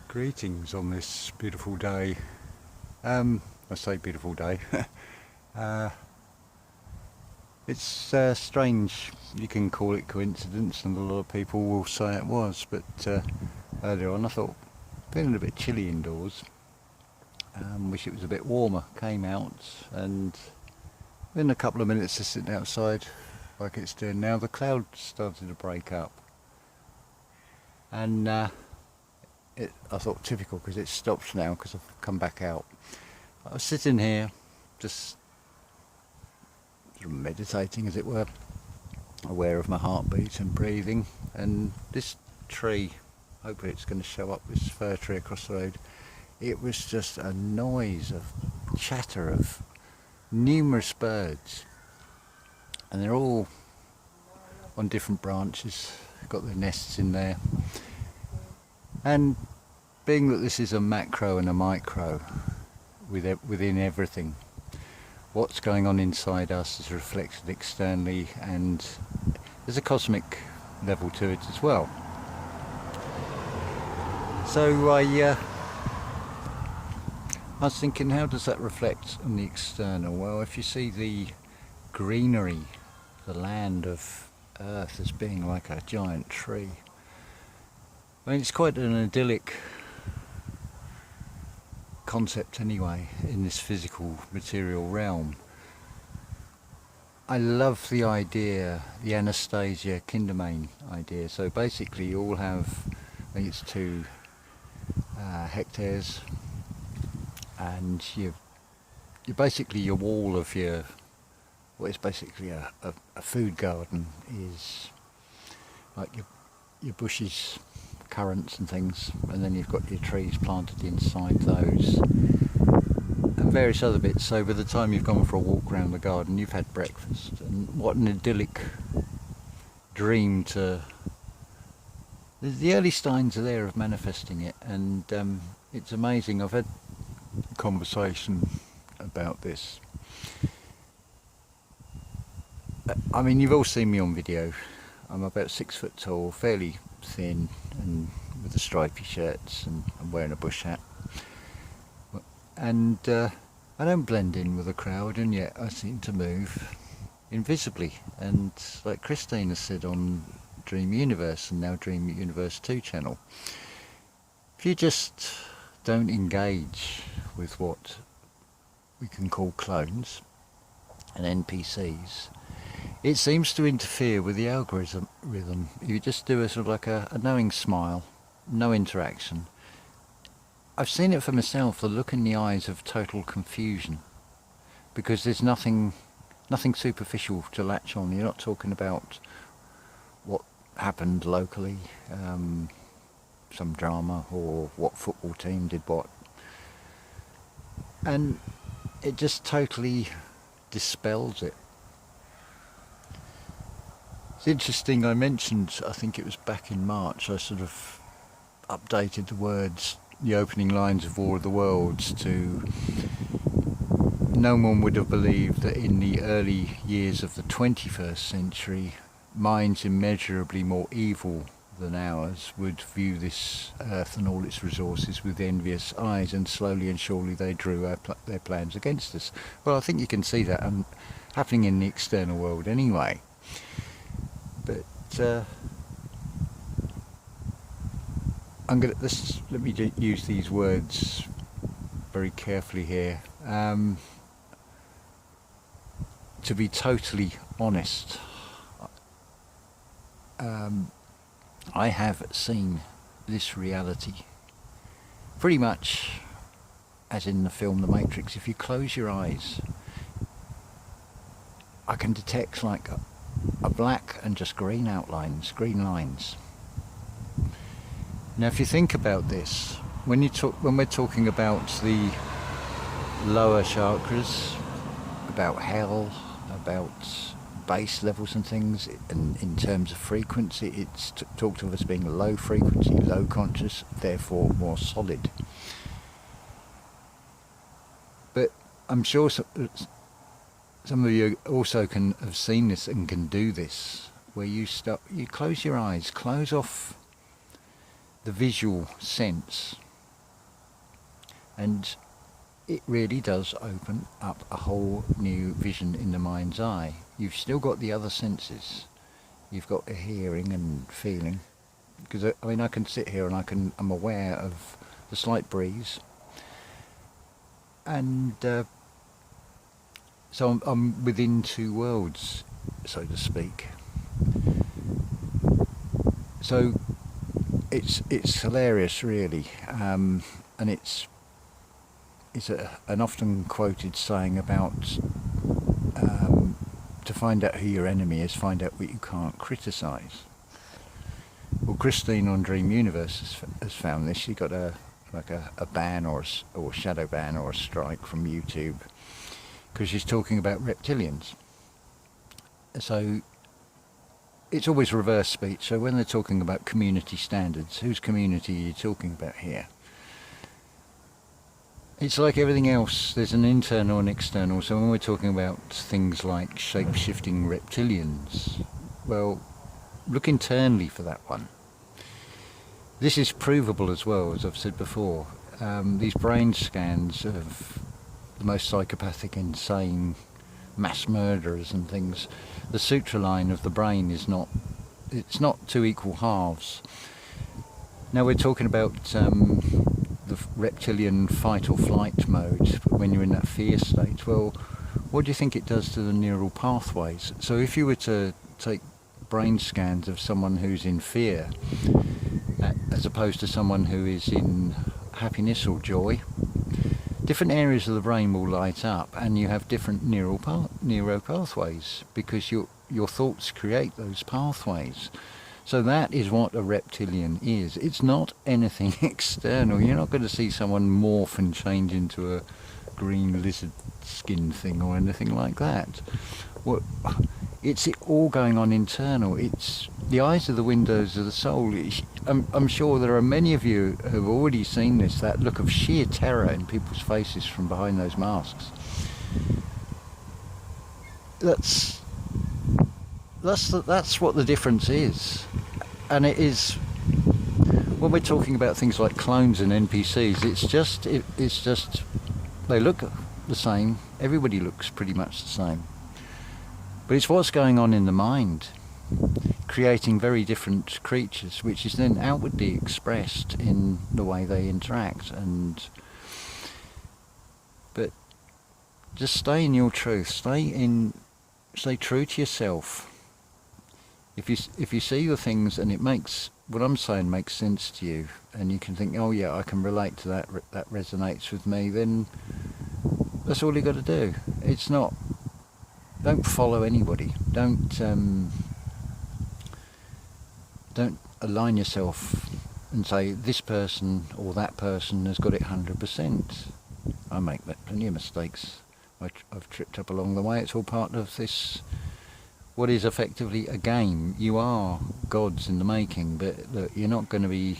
Greetings on this beautiful day. I say beautiful day. uh, it's strange. You can call it coincidence, and a lot of people will say it was. But earlier on, I thought feeling a bit chilly indoors. Wish it was a bit warmer. Came out, and in a couple of minutes of sitting outside, like it's doing now, the clouds started to break up, and I thought typical because it stopped now because I've come back out. I was sitting here just sort of meditating, as it were, aware of my heartbeat and breathing, and this tree, hopefully it's going to show up, this fir tree across the road, it was just a noise of chatter of numerous birds, and they're all on different branches, got their nests in there. And being that this is a macro and a micro within everything, what's going on inside us is reflected externally, and there's a cosmic level to it as well. So I was thinking, how does that reflect on the external? Well, if you see the greenery, the land of Earth as being like a giant tree, I mean, it's quite an idyllic concept anyway in this physical material realm. I love the idea, the Anastasia Kindermain idea. So basically you all have, I think it's 2 hectares, and you basically, your wall of what is basically a food garden is like your bushes, currants and things, and then you've got your trees planted inside those and various other bits. So by the time you've gone for a walk around the garden, you've had breakfast, and what an idyllic dream to... The early signs are there of manifesting it, and it's amazing. I've had a conversation about this. I mean, you've all seen me on video. I'm about 6 foot tall, fairly thin, and with the stripy shirts, and I'm wearing a bush hat, and I don't blend in with the crowd, and yet I seem to move invisibly. And like Christine has said on Dream Universe, and now Dream Universe 2 channel, if you just don't engage with what we can call clones and NPCs, it seems to interfere with the algorithm. You just do a sort of like a knowing smile, no interaction. I've seen it for myself, the look in the eyes of total confusion, because there's nothing superficial to latch on. You're not talking about what happened locally, some drama, or what football team did what, and it just totally dispels it. It's interesting, I mentioned, I think it was back in March, I sort of updated the words, the opening lines of War of the Worlds to, no one would have believed that in the early years of the 21st century, minds immeasurably more evil than ours would view this earth and all its resources with envious eyes, and slowly and surely they drew their plans against us. Well, I think you can see that happening in the external world anyway. But let me use these words very carefully here. To be totally honest, I have seen this reality pretty much as in the film The Matrix. If you close your eyes, I can detect like a black and just green outlines, green lines. Now if you think about this, when we're talking about the lower chakras, about hell, about base levels and things, and in terms of frequency, it's talked of as being low frequency, low conscious, therefore more solid. But I'm sure some of you also have seen this and can do this, where you close your eyes, close off the visual sense, And it really does open up a whole new vision in the mind's eye. You've still got the other senses. You've got a hearing and feeling. Because I mean, I can sit here and I'm aware of the slight breeze, and so I'm within two worlds, so to speak. So it's hilarious, really, and it's an often quoted saying about to find out who your enemy is, find out what you can't criticise. Well, Christine on Dream Universe has found this. She got a ban or shadow ban or a strike from YouTube because she's talking about reptilians. So it's always reverse speech. So when they're talking about community standards, whose community are you talking about here? It's like everything else, there's an internal and external. So when we're talking about things like shape-shifting reptilians, well, look internally for that one. This is provable as well, as I've said before. These brain scans of the most psychopathic, insane mass murderers and things, the suture line of the brain is not two equal halves. Now we're talking about the reptilian fight or flight mode when you're in that fear state. Well, what do you think it does to the neural pathways? So if you were to take brain scans of someone who's in fear as opposed to someone who is in happiness or joy, different areas of the brain will light up, and you have different neural pathways because your thoughts create those pathways. So that is what a reptilian is. It's not anything external. You're not going to see someone morph and change into a green lizard skin thing or anything like that. It's all going on internal. It's the eyes are the windows of the soul. I'm sure there are many of you who have already seen this, that look of sheer terror in people's faces from behind those masks. That's what the difference is. And it is, when we're talking about things like clones and NPCs, it's just they look the same. Everybody looks pretty much the same. But it's what's going on in the mind, creating very different creatures, which is then outwardly expressed in the way they interact. But just stay in your truth. Stay true to yourself. If you see the things and it makes what I'm saying makes sense to you, and you can think, oh yeah, I can relate to that. That resonates with me. Then that's all you got to do. It's not. Don't follow anybody. Don't align yourself and say this person or that person has got it 100%. I make plenty of mistakes. I've tripped up along the way. It's all part of this, what is effectively a game. You are gods in the making, but look, you're not going to be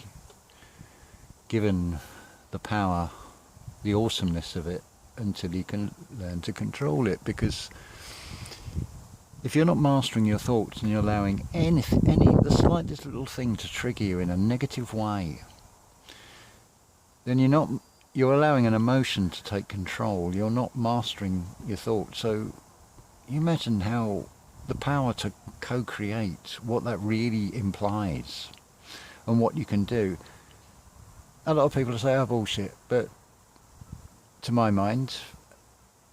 given the power, the awesomeness of it, until you can learn to control it. Because if you're not mastering your thoughts and you're allowing the slightest little thing to trigger you in a negative way, then you're allowing an emotion to take control. You're not mastering your thoughts. So you imagine how the power to co-create, what that really implies and what you can do. A lot of people say, oh, bullshit, but to my mind,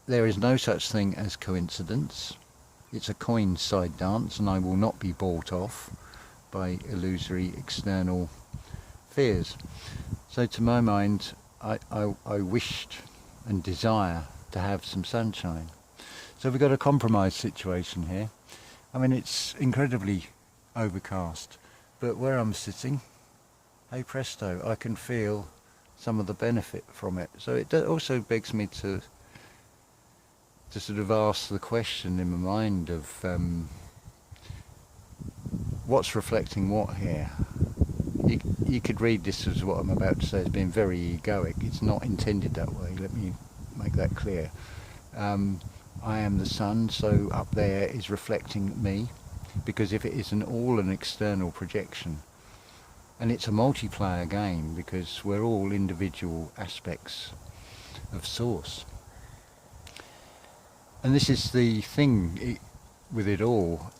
there is no such thing as coincidence. It's a coin side dance, and I will not be bought off by illusory external fears. So to my mind, I wished and desire to have some sunshine. So we've got a compromise situation here. I mean, it's incredibly overcast, but where I'm sitting, hey presto, I can feel some of the benefit from it. So it also begs me to sort of ask the question in my mind of what's reflecting what here. You could read this as what I'm about to say as being very egoic. It's not intended that way, let me make that clear. I am the sun, so up there is reflecting me, because if it is all an external projection, and it's a multiplayer game because we're all individual aspects of source. And this is the thing with it all.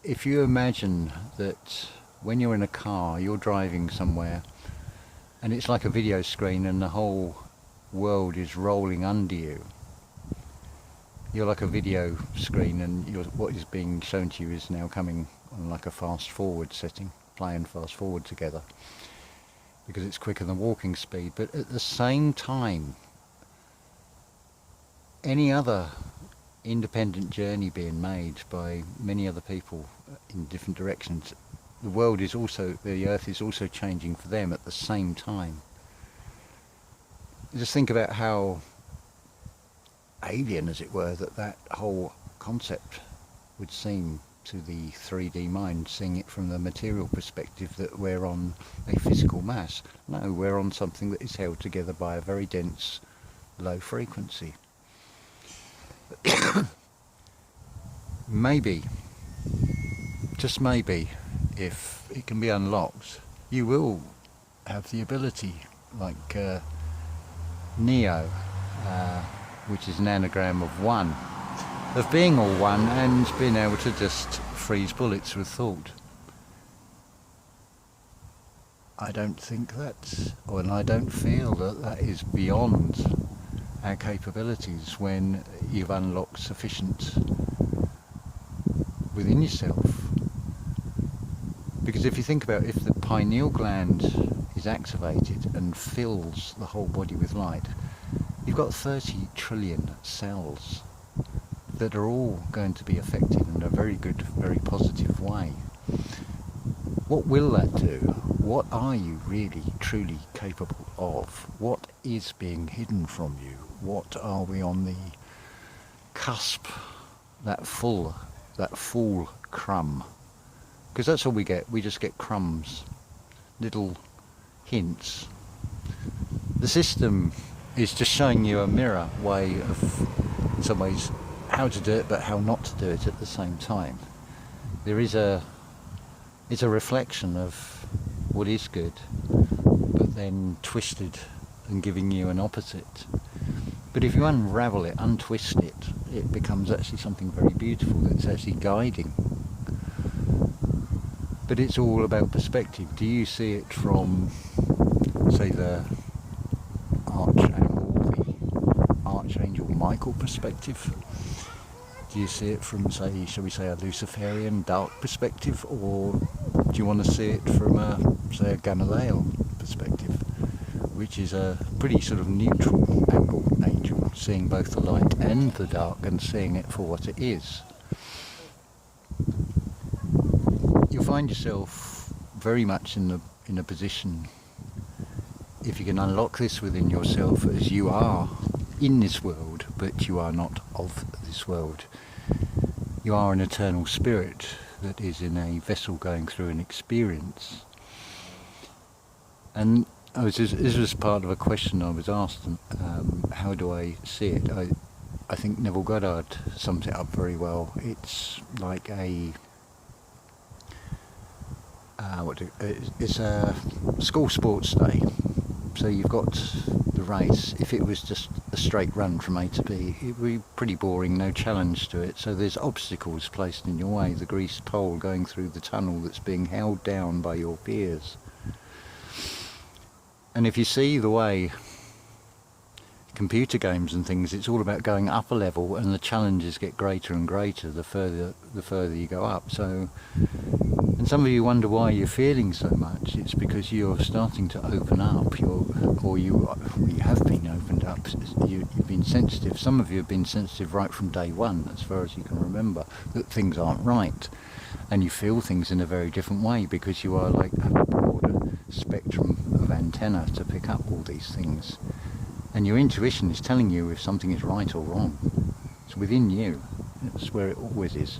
If you imagine that when you're in a car, you're driving somewhere, and it's like a video screen and the whole world is rolling under you. You're like a video screen, and what is being shown to you is now coming on like a fast forward setting, playing fast forward together, because it's quicker than walking speed. But at the same time, any other independent journey being made by many other people in different directions, the earth is also changing for them at the same time. Just think about how alien, as it were, that whole concept would seem to the 3D mind, seeing it from the material perspective, that we're on a physical mass. No, we're on something that is held together by a very dense, low frequency. Maybe, just maybe, if it can be unlocked, you will have the ability, like Neo, which is an anagram of one, of being all one and being able to just freeze bullets with thought. I don't think and I don't feel that is beyond our capabilities when you've unlocked sufficient within yourself. Because if you think about, if the pineal gland is activated and fills the whole body with light, you've got 30 trillion cells that are all going to be affected in a very good, very positive way. What will that do? What are you really, truly capable of? What is being hidden from you? What are we on the cusp, that full crumb? Because that's all we get. We just get crumbs, little hints. The system is just showing you a mirror way of, in some ways, how to do it, but how not to do it at the same time. It's a reflection of what is good, but then twisted and giving you an opposite. But if you unravel it, untwist it, it becomes actually something very beautiful that's actually guiding. But it's all about perspective. Do you see it from, say, the Archangel Michael perspective? Do you see it from, say, shall we say, a Luciferian dark perspective, or do you want to see it from a Gamaliel perspective, which is a pretty sort of neutral angle angel, seeing both the light and the dark and seeing it for what it is? You'll find yourself very much in a position, if you can unlock this within yourself, as you are in this world, but you are not of this world. You are an eternal spirit that is in a vessel going through an experience. And this was part of a question I was asked, how do I see it? I think Neville Goddard sums it up very well. It's like it's a school sports day. So you've got the race. If it was just a straight run from A to B, it would be pretty boring, no challenge to it. So there's obstacles placed in your way, the greased pole going through the tunnel that's being held down by your peers. And if you see the way computer games and things, it's all about going up a level, and the challenges get greater and greater the further you go up. So, and some of you wonder why you're feeling so much. It's because you're starting to open up, you have been opened up. You've been sensitive. Some of you have been sensitive right from day one, as far as you can remember, that things aren't right, and you feel things in a very different way because you are like a broader spectrum of antenna to pick up all these things. And your intuition is telling you if something is right or wrong. It's within you. It's where it always is.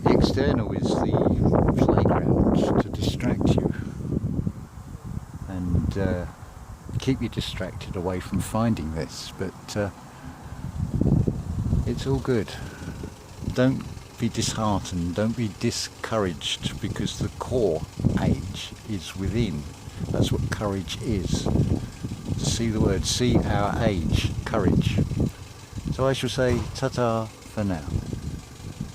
The external is the playground to distract you and keep you distracted away from finding this. But it's all good. Don't be disheartened. Don't be discouraged, because the core age is within. That's what courage is. see the word, see our age, courage. So I shall say ta-ta for now.